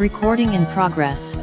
Recording in progress.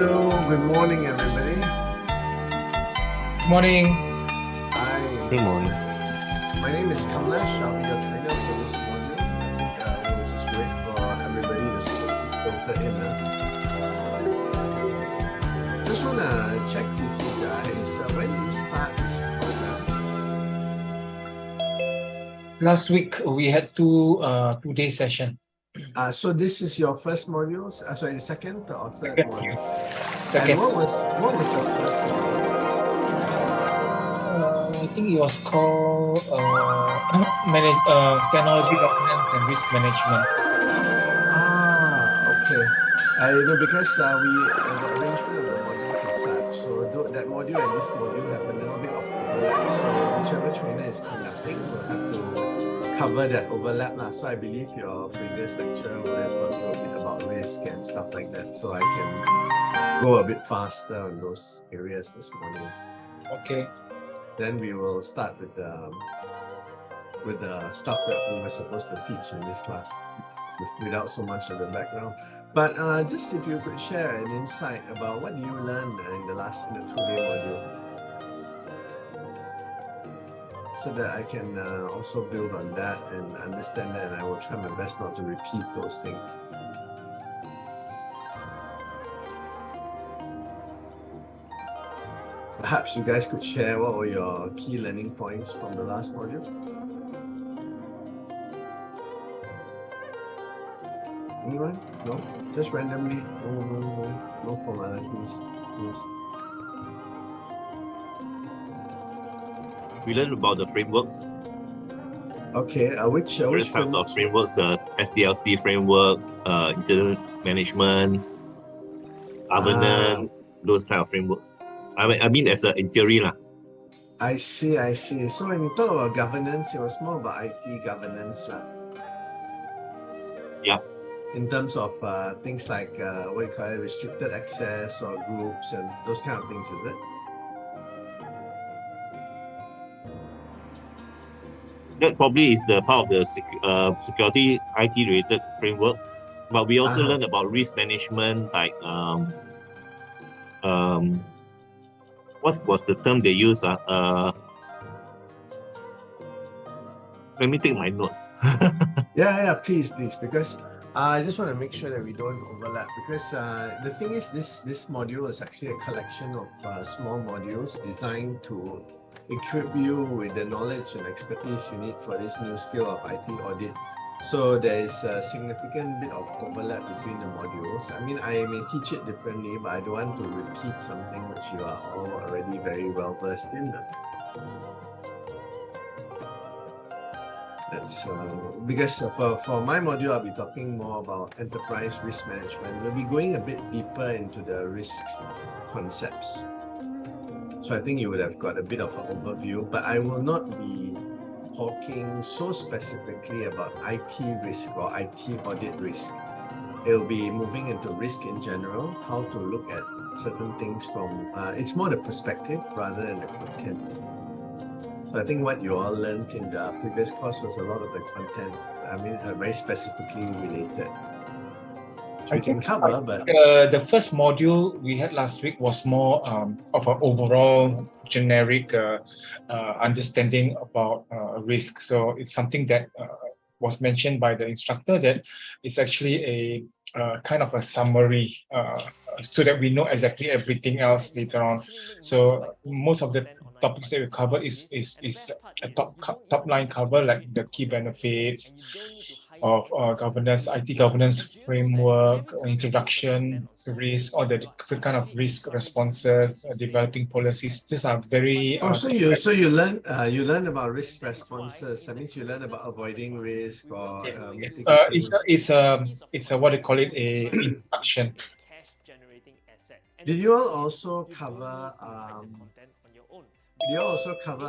Hello, good morning, everybody. Morning. Hi, Good morning. my name is Kamlesh. I'll be your trainer for this module. We'll just wait for everybody to filter in. Just want to check with you guys, when do you start this program? Last week we had two-day session. So this is your first module? Sorry, the second or third Second. module? Second. And what was the first module? I think it was called technology governance and risk management. Okay. I know because the arrangement of the modules is such. So that module and this module have a little bit of overlap. So whichever trainer is conducting will have to cover that overlap. So I believe your previous lecturer would have taught you a bit about risk and stuff like that. So I can go a bit faster on those areas this morning. Okay. Then we will start with the stuff that we were supposed to teach in this class without so much of the background. But just if you could share an insight about what you learned in the two-day module, so that I can also build on that and understand that, and I will try my best not to repeat those things. Perhaps you guys could share what were your key learning points from the last module? Anyone? No? Just randomly? No formalities, please. We learned about the frameworks. Okay, which Types of frameworks, SDLC framework, incident management, governance, those kind of frameworks. I mean as in theory lah. I see. So when you talk about governance, it was more about IT governance lah. Yeah. In terms of things like what you call it, restricted access or groups and those kind of things, is it? That probably is the part of the security IT related framework. But we also learned about risk management, like what was the term they use? Let me take my notes. Yeah, please, because I just want to make sure that we don't overlap, because the thing is, this module is actually a collection of small modules designed to equip you with the knowledge and expertise you need for this new skill of IT audit. So there is a significant bit of overlap between the modules. I mean, I may teach it differently, but I don't want to repeat something which you are all already very well versed in. That's because for my module, I'll be talking more about enterprise risk management. We'll be going a bit deeper into the risk concepts. So I think you would have got a bit of an overview, but I will not be talking so specifically about IT risk or IT audit risk. It'll be moving into risk in general, how to look at certain things from, it's more the perspective rather than the content. So I think what you all learned in the previous course was a lot of the content, very specifically related. We can cover, but the first module we had last week was more of an overall generic understanding about risk. So it's something that was mentioned by the instructor, that it's actually a kind of a summary, so that we know exactly everything else later on. So most of the topics that we cover is a top line cover, like the key benefits of governance, IT governance framework, introduction to risk, or the different kind of risk responses, developing policies. These are very Oh, so you learn about risk responses. That means you learn about avoiding risk or mitigating. it's a what they call it, a introduction. Did you all also cover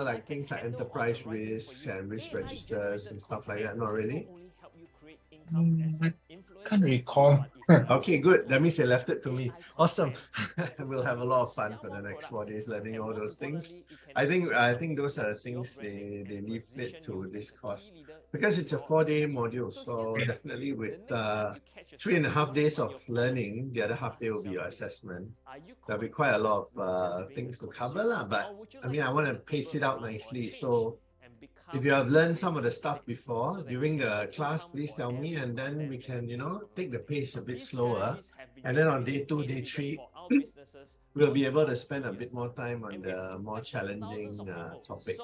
like things like enterprise risks and risk registers and stuff like that? Not really. I can't recall. Okay, good. That means they left it to me. Awesome. We'll have a lot of fun for the next 4 days learning all those things. I think those are the things they leave it to this course, because it's a 4-day module. So definitely with 3.5 days of learning, the other half day will be your assessment. There'll be quite a lot of things to cover lah. But I mean, I want to pace it out nicely. So if you have learned some of the stuff before during the class, please tell me, and then we can, take the pace a bit slower. And then on day 2, day 3, we'll be able to spend a bit more time on the more challenging topics.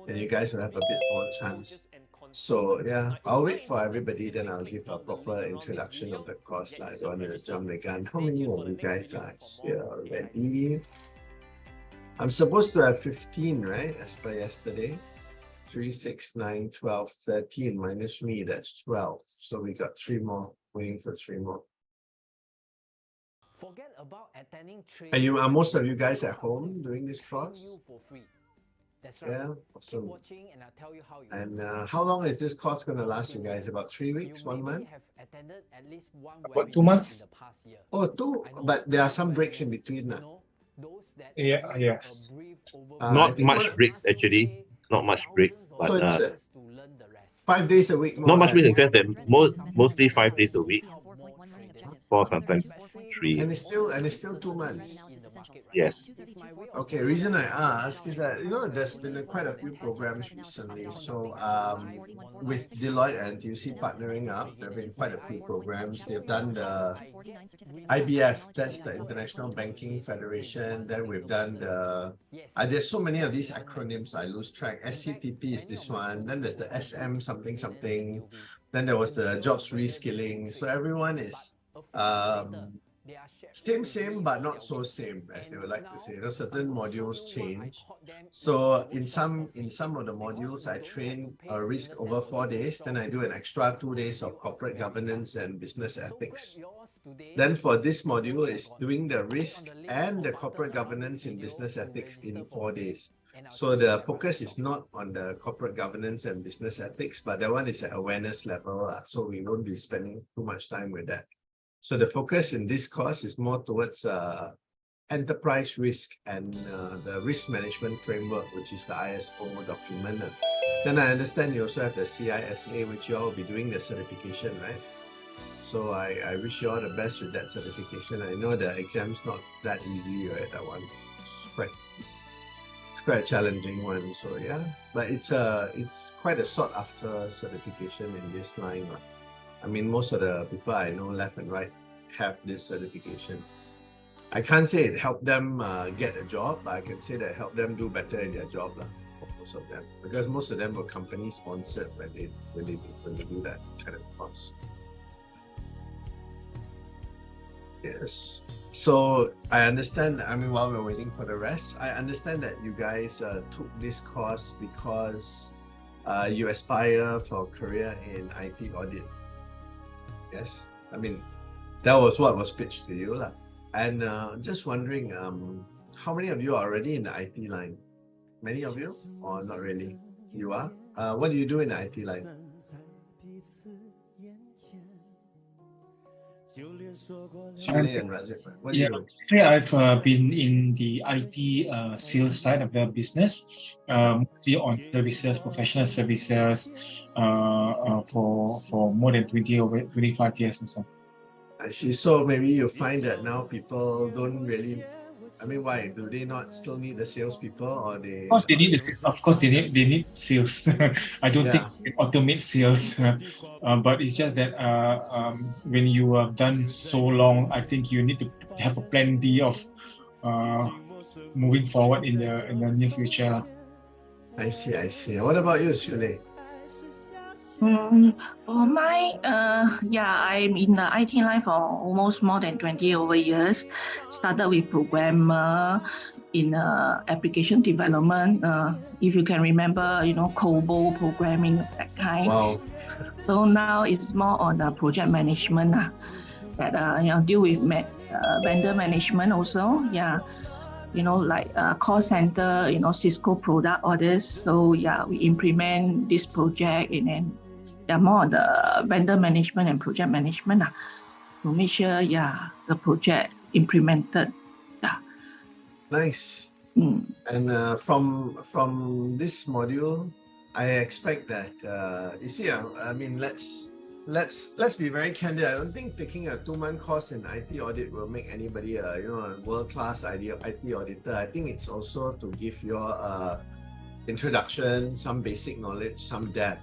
And you guys will have a bit more chance. So yeah, I'll wait for everybody, then I'll give a proper introduction of the course. I don't want to jump the gun. How many of you guys are here already? I'm supposed to have 15, right? As per yesterday. 3, 6, 9, 12, 13 minus me, that's 12. So we got 3 more, waiting for 3 more. Forget about attending Are most of you guys at home doing this course? That's right. Yeah, awesome. Keep watching and I'll tell you how you And how long is this course going to last you guys? About 3 weeks, 1 month? have attended at least one About 2 months? in the past year. Oh, 2, but there are some breaks in between. Yeah, yes. Not much breaks actually. Not much breaks, but So it's 5 days a week. More not or much breaks in less. the sense that mostly 5 days a week, 4 sometimes 3. And it's still 2 months. Yes. Okay, reason I ask is that there's been quite a few programs recently. So with Deloitte and TUC partnering up, there have been quite a few programs. They've done the IBF, that's the International Banking Federation. Then we've done the there's so many of these acronyms I lose track. SCTP is this one. Then there's the SM something something. Then there was the jobs reskilling. So everyone is same, but not so same, as they would like to say. Certain modules change. So in some of the modules, I train a risk over 4 days. Then I do an extra 2 days of corporate governance and business ethics. Then for this module, it's doing the risk and the corporate governance in business ethics in 4 days. So the focus is not on the corporate governance and business ethics, but that one is at awareness level. So we won't be spending too much time with that. So the focus in this course is more towards enterprise risk and the risk management framework, which is the ISO document. Then I understand you also have the CISA, which you all will be doing the certification, right? So I wish you all the best with that certification. I know the exam's not that easy, right? That one. It's quite a challenging one. So yeah, but it's quite a sought after certification in this line. I mean, most of the people I know left and right have this certification. I can't say it helped them get a job, but I can say that it helped them do better in their job, for most of them, because most of them were company sponsored when they do that kind of course. Yes. So I understand. I mean, while we're waiting for the rest, I understand that you guys took this course because you aspire for a career in IT audit. Yes, I mean, that was what was pitched to you. And just wondering, how many of you are already in the IT line? Many of you, or not really? You are? What do you do in the IT line? Shule and Razif, what do you do? Actually, I've been in the IT sales side of the business, mostly on services, professional services, for more than 25 years or so. I see. So maybe you find that now people don't really I mean, why? Do they not still need the salespeople, or they? Of course, they need they need sales. I don't think Yeah. you can automate sales, but it's just that when you have done so long, I think you need to have a plan B of moving forward in the near future. I see, I see. What about you, Shule? For my, I'm in the IT line for almost more than 20 over years. Started with programmer in application development. If you can remember, COBOL programming, that kind. Wow. So now it's more on the project management that deal with vendor management also. Yeah. Like call center, Cisco product, all this. So yeah, we implement this project, and then they're more on the vendor management and project management to make sure, the project implemented. Yeah. Nice. And from this module, I expect that you see, I mean, let's be very candid. I don't think taking a 2-month course in IT audit will make anybody a world-class IT auditor. I think it's also to give your introduction, some basic knowledge, some depth.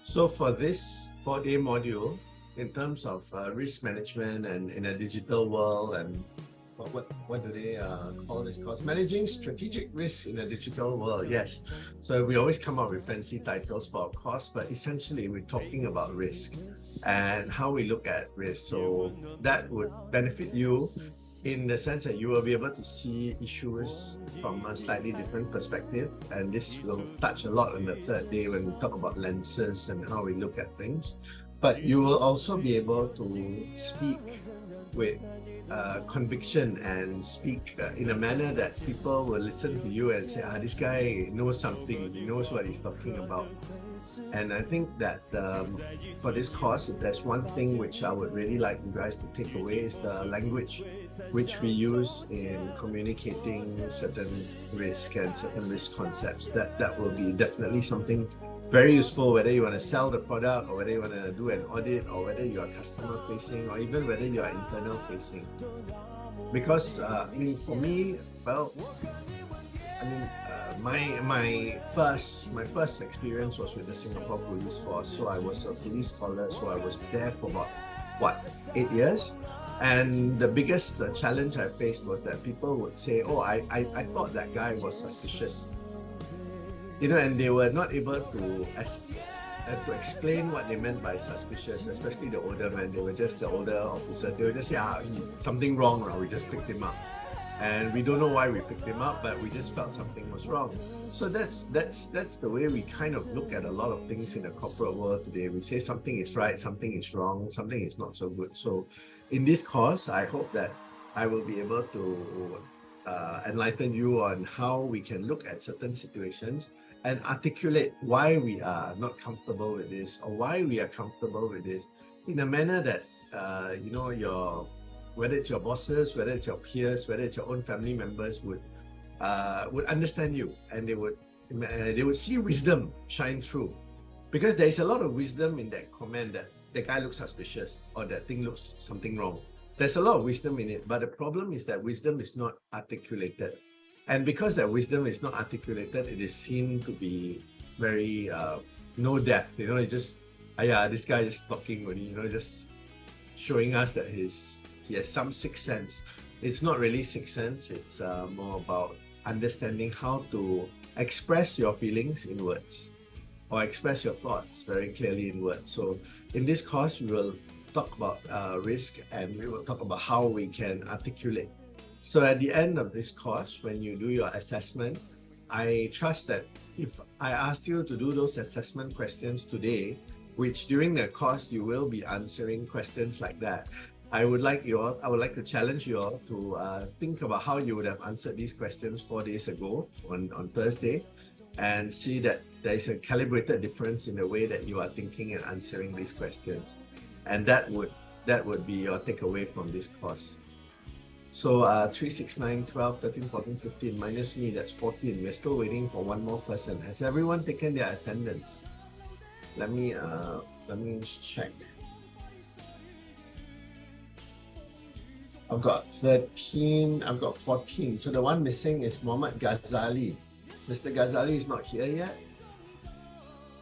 So for this 4-day module, in terms of risk management and in a digital world, and what do they call this course? Managing strategic risk in a digital world. Yes. So we always come up with fancy titles for our course, but essentially we're talking about risk and how we look at risk. So that would benefit you in the sense that you will be able to see issues from a slightly different perspective. And this will touch a lot on the 3rd day when we talk about lenses and how we look at things. But you will also be able to speak with conviction and speak in a manner that people will listen to you and say, this guy knows something, he knows what he's talking about. And I think that for this course, if there's one thing which I would really like you guys to take away, is the language which we use in communicating certain risk and certain risk concepts. That will be definitely something very useful, whether you want to sell the product, or whether you want to do an audit, or whether you are customer facing, or even whether you are internal facing. Because for me, well, my first experience was with the Singapore Police Force. So I was a police scholar, so I was there for about 8 years. And the biggest challenge I faced was that people would say, I thought that guy was suspicious. And they were not able to explain what they meant by suspicious, especially the older men. They were just the older officers. They would just say, something wrong, we just picked him up. And we don't know why we picked him up, but we just felt something was wrong. So that's the way we kind of look at a lot of things in the corporate world today. We say something is right, something is wrong, something is not so good. So in this course, I hope that I will be able to enlighten you on how we can look at certain situations and articulate why we are not comfortable with this, or why we are comfortable with this, in a manner that whether it's your bosses, whether it's your peers, whether it's your own family members would understand you, and they would see wisdom shine through. Because there is a lot of wisdom in that comment that the guy looks suspicious, or that thing looks something wrong. There's a lot of wisdom in it, but the problem is that wisdom is not articulated. And because that wisdom is not articulated, it is seen to be very no depth. It's just, this guy is talking only, just showing us that he has some sixth sense. It's not really sixth sense. It's more about understanding how to express your feelings in words, or express your thoughts very clearly in words. So in this course, we will talk about risk, and we will talk about how we can articulate. So at the end of this course, when you do your assessment, I trust that if I asked you to do those assessment questions today, which during the course you will be answering questions like that, I would like to challenge you all to think about how you would have answered these questions 4 days ago on Thursday, and see that there is a calibrated difference in the way that you are thinking and answering these questions. And that would be your takeaway from this course. So 3, 6, 9, 12, 13, 14, 15, minus me, that's 14. We're still waiting for one more person. Has everyone taken their attendance? Let me check. I've got 13, I've got 14. So the one missing is Mohammed Ghazali. Mr. Ghazali is not here yet.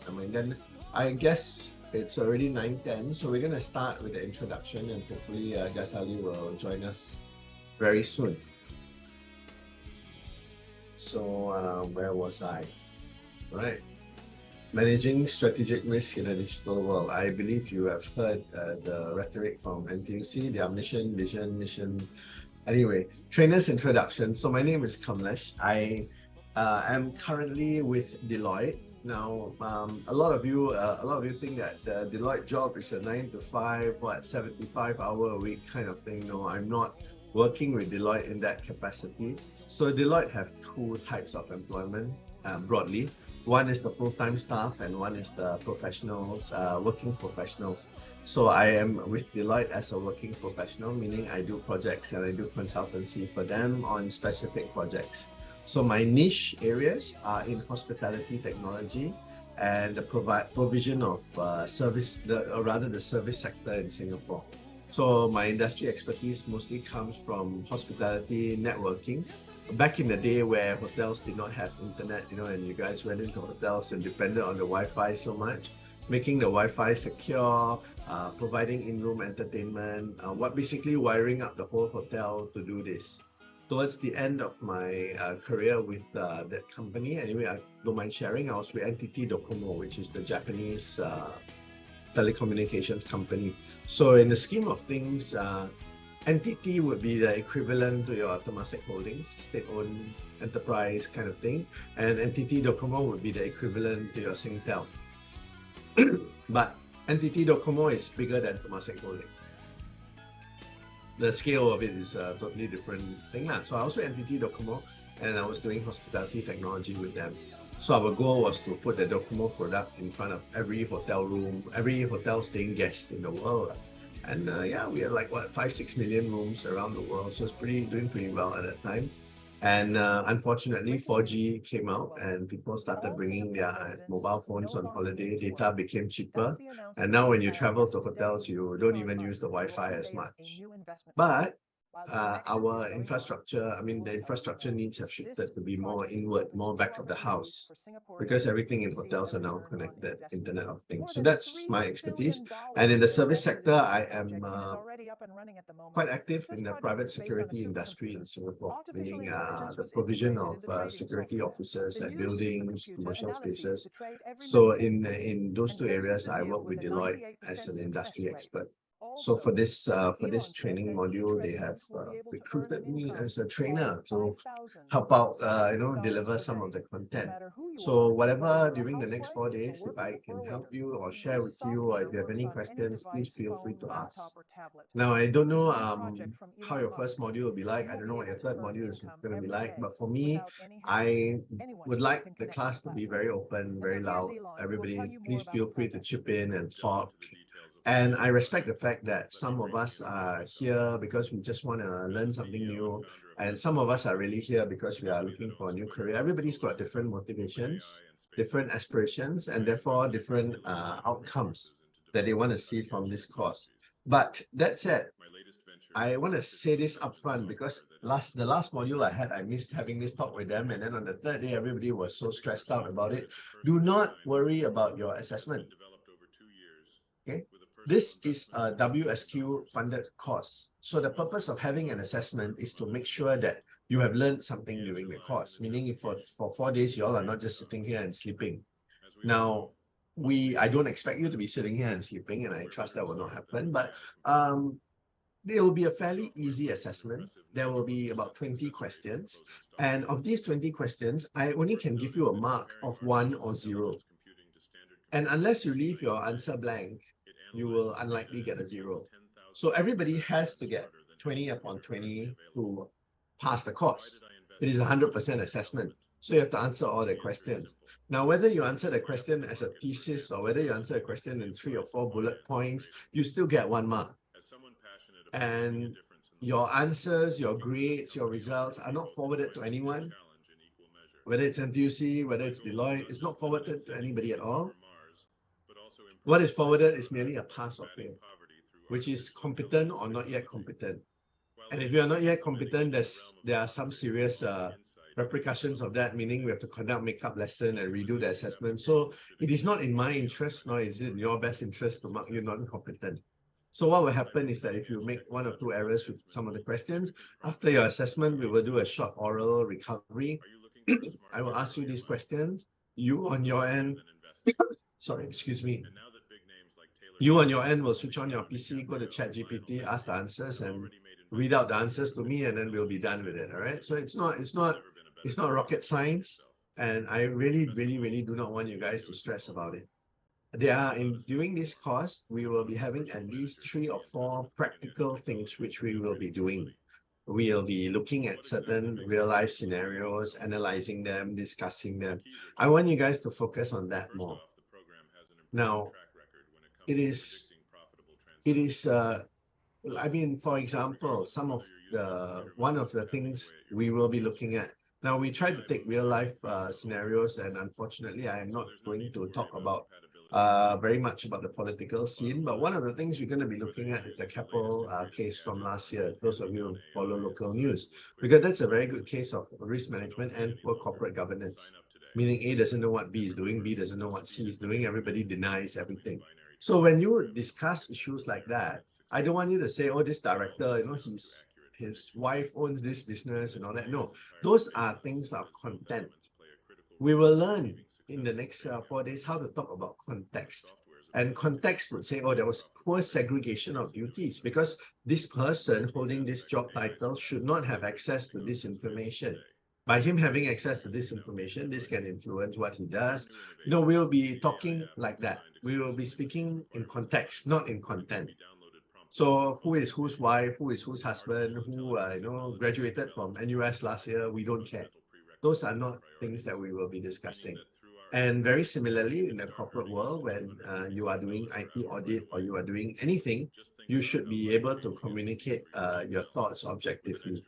I mean, then I guess it's already 9:10, so we're going to start with the introduction, and hopefully Ghazali will join us very soon. So where was I? Right. Managing strategic risk in a digital world. I believe you have heard the rhetoric from NTUC, their mission, vision, mission. Anyway, trainer's introduction. So my name is Kamlesh. I am currently with Deloitte. Now, a lot of you think that the Deloitte job is a 9 to 5, 75-hour a week kind of thing. No, I'm not working with Deloitte in that capacity. So Deloitte have two types of employment broadly. One is the full-time staff and one is the professionals, working professionals. So I am with Deloitte as a working professional, meaning I do projects and I do consultancy for them on specific projects. So my niche areas are in hospitality technology and the provision of service, the service sector in Singapore. So my industry expertise mostly comes from hospitality, networking. Back in the day where hotels did not have internet, and you guys went into hotels and depended on the Wi-Fi so much, making the Wi-Fi secure, providing in-room entertainment, basically wiring up the whole hotel to do this. Towards the end of my career with that company, anyway, I don't mind sharing, I was with NTT Docomo, which is the Japanese telecommunications company. So in the scheme of things, NTT would be the equivalent to your Temasek Holdings, state-owned enterprise kind of thing, and NTT Docomo would be the equivalent to your Singtel. But NTT Docomo is bigger than Temasek Holdings. The scale of it is a totally different thing. So I was with NTT Docomo and I was doing hospitality technology with them. So our goal was to put the Docomo product in front of every hotel room, every hotel staying guest in the world. And yeah, we had like 5-6 million rooms around the world, so it's doing pretty well at that time. And unfortunately, 4G came out and people started bringing their mobile phones on holiday. Data became cheaper, and now when you travel to hotels, you don't even use the Wi-Fi as much. But our infrastructure, the infrastructure needs have shifted to be more inward, more back of the house, because everything in hotels are now connected, Internet of Things. So that's my expertise. And in the service sector, I am quite active in the private security industry in Singapore, meaning the provision of security officers at buildings, commercial spaces. So in those two areas, I work with Deloitte as an industry expert. So for this training module, they have recruited me as a trainer to help out, deliver some of the content. So whatever during the next 4 days, if I can help you or share with you, or if you have any questions, please feel free to ask. Now, I don't know how your first module will be like. I don't know what your third module is going to be like. But for me, I would like the class to be very open, very loud. Everybody, please feel free to chip in and talk. And I respect the fact that some of us are here because we just want to learn something new. And some of us are really here because we are looking for a new career. Everybody's got different motivations, different aspirations, and therefore different outcomes that they want to see from this course. But that said, I want to say this upfront because the last module I had, I missed having this talk with them. And then on the third day, everybody was so stressed out about it. Do not worry about your assessment. Okay? This is a WSQ funded course. So the purpose of having an assessment is to make sure that you have learned something during the course, meaning if for 4 days, you all are not just sitting here and sleeping. Now, I don't expect you to be sitting here and sleeping, and I trust that will not happen, but there will be a fairly easy assessment. There will be about 20 questions. And of these 20 questions, I only can give you a mark of 1 or 0. And unless you leave your answer blank, you will unlikely get a 0. So everybody has to get 20 upon 20 to pass the course. It is a 100% assessment. So you have to answer all the questions. Now, whether you answer the question as a thesis or whether you answer a question in 3 or 4 bullet points, you still get 1 mark. And your answers, your grades, your results are not forwarded to anyone. Whether it's NTUC, whether it's Deloitte, it's not forwarded to anybody at all. What is forwarded is merely a pass or fail, which is competent or not yet competent. And if you are not yet competent, there are some serious repercussions of that, meaning we have to conduct makeup lesson and redo the assessment. So it is not in my interest, nor is it in your best interest to mark you non-competent. So what will happen is that if you make 1 or 2 errors with some of the questions, after your assessment, we will do a short oral recovery. I will ask you these questions. You on your end, sorry, excuse me. You on your end will switch on your PC, go to ChatGPT, ask the answers, and read out the answers to me, and then we'll be done with it. All right. So it's not rocket science, and I really do not want you guys to stress about it. During this course, we will be having at least 3 or 4 practical things which we will be doing. We'll be looking at certain real life scenarios, analyzing them, discussing them. I want you guys to focus on that more. Now, I mean, for example, one of the things we will be looking at. Now, we try to take real life scenarios, and unfortunately, I am not going to talk about very much about the political scene, but one of the things we're going to be looking at is the Keppel case from last year, those of you who follow local news, because that's a very good case of risk management and poor corporate governance, meaning A doesn't know what B is doing, B doesn't know what C is doing, everybody denies everything. So when you discuss issues like that, I don't want you to say, oh, this director, you know, his wife owns this business and all that. No, those are things of content. We will learn in the next 4 days how to talk about context. And context would say, oh, there was poor segregation of duties because this person holding this job title should not have access to this information. By him having access to this information, this can influence what he does. You know, we'll be talking like that. We will be speaking in context, not in content. So who is whose wife, who is whose husband, who graduated from NUS last year, we don't care. Those are not things that we will be discussing. And very similarly, in the corporate world, when you are doing IT audit or you are doing anything, you should be able to communicate your thoughts objectively.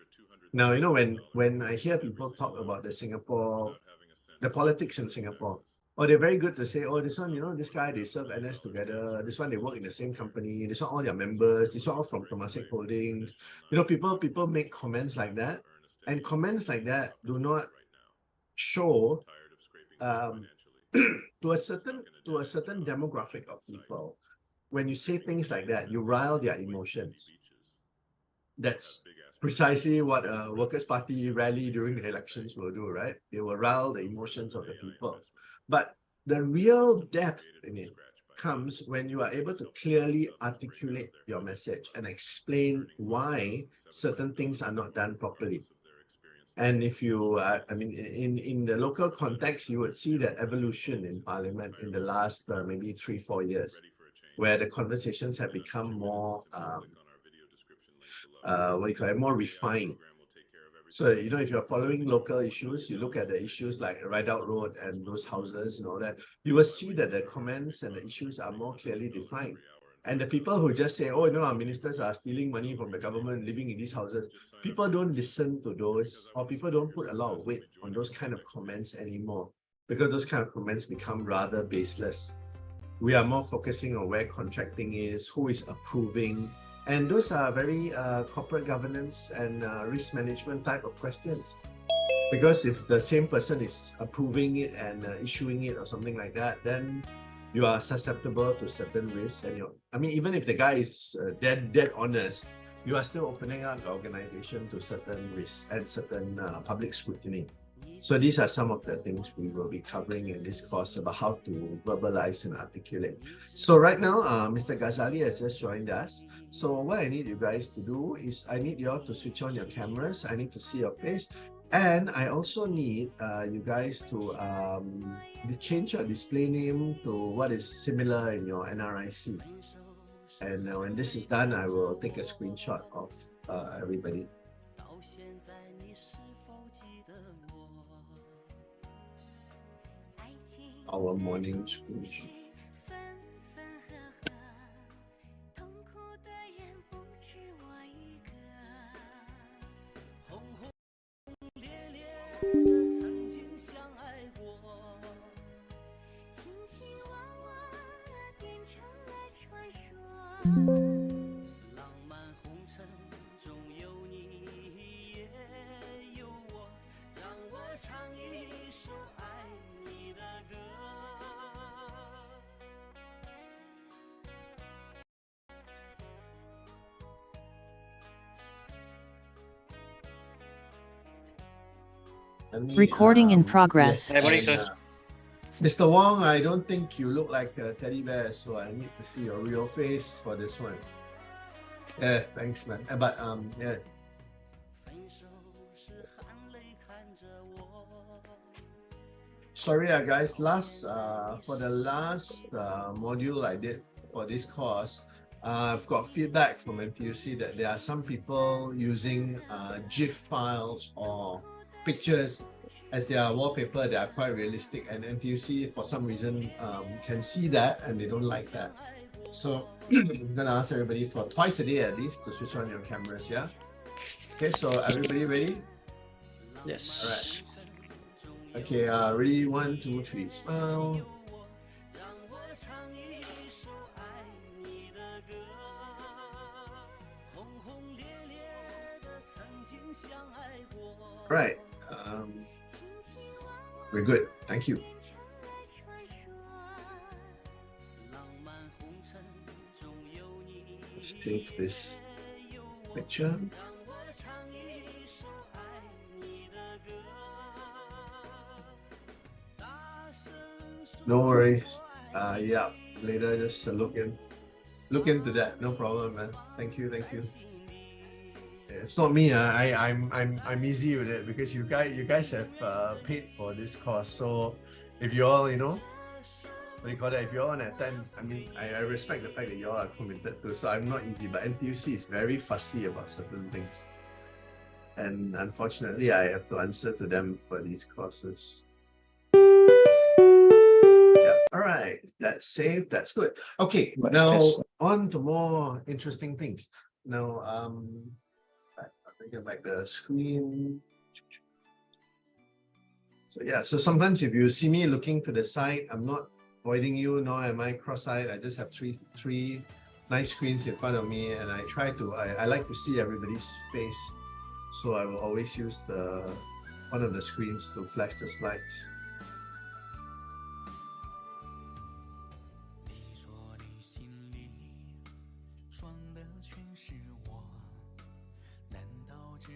Now, you know, when I hear people talk about the politics in Singapore, or they're very good to say, oh, this one, you know, this guy, they serve NS together. This one, they work in the same company. This one, all their members. This one, all from Temasek Holdings. You know, people make comments like that. And comments like that do not show to a certain demographic of people. When you say things like that, you rile their emotions. That's precisely what a Workers' Party rally during the elections will do, right? They will rile the emotions of the people. But the real depth in it comes when you are able to clearly articulate your message and explain why certain things are not done properly. And if you, I mean, in the local context, you would see that evolution in Parliament in the last maybe 3-4 years, where the conversations have become more, more refined. So, you know, if you're following local issues, you look at the issues like Rideout Road and those houses and all that, you will see that the comments and the issues are more clearly defined. And the people who just say, oh, you know, our ministers are stealing money from the government, living in these houses, people don't listen to those, or people don't put a lot of weight on those kind of comments anymore, because those kind of comments become rather baseless. We are more focusing on where contracting is, who is approving, and those are very corporate governance and risk management type of questions. Because if the same person is approving it and issuing it or something like that, then you are susceptible to certain risks. And I mean, even if the guy is dead honest, you are still opening up the organization to certain risks and certain public scrutiny. So these are some of the things we will be covering in this course about how to verbalize and articulate. So right now, Mr. Ghazali has just joined us. So what I need you guys to do is I need you all to switch on your cameras. I need to see your face. And I also need you guys to change your display name to what is similar in your NRIC. And when this is done, I will take a screenshot of everybody. Our morning screenshot. Recording in progress. Yes, Good morning, and, sir. Mr. Wong, I don't think you look like a teddy bear, so I need to see your real face for this one. Yeah, thanks, man. But yeah. Sorry, guys. For the last module I did for this course, I've got feedback from NTUC that there are some people using GIF files or pictures as their wallpaper that are quite realistic, and NTUC for some reason can see that and they don't like that. So I'm gonna ask everybody for twice a day at least to switch on your cameras. Yeah. Okay. So everybody ready? Yes. All right. Okay, ready, 1, 2, 3, smile. Right, we're good, thank you. Let's take this picture. No worries. Yeah, later just look into that. No problem, man. Thank you. It's not me. I'm easy with it because you guys have paid for this course. So if you all, what do you call that? If you all want to attend, I mean, I respect the fact that you all are committed to. So I'm not easy, but NTUC is very fussy about certain things, and unfortunately, I have to answer to them for these courses. All right, that's safe. That's good. Okay, now on to more interesting things. Now, I'll get back the screen. So yeah, so sometimes if you see me looking to the side, I'm not avoiding you, nor am I cross-eyed. I just have three nice screens in front of me, and I try to. I like to see everybody's face, so I will always use one of the screens to flash the slides.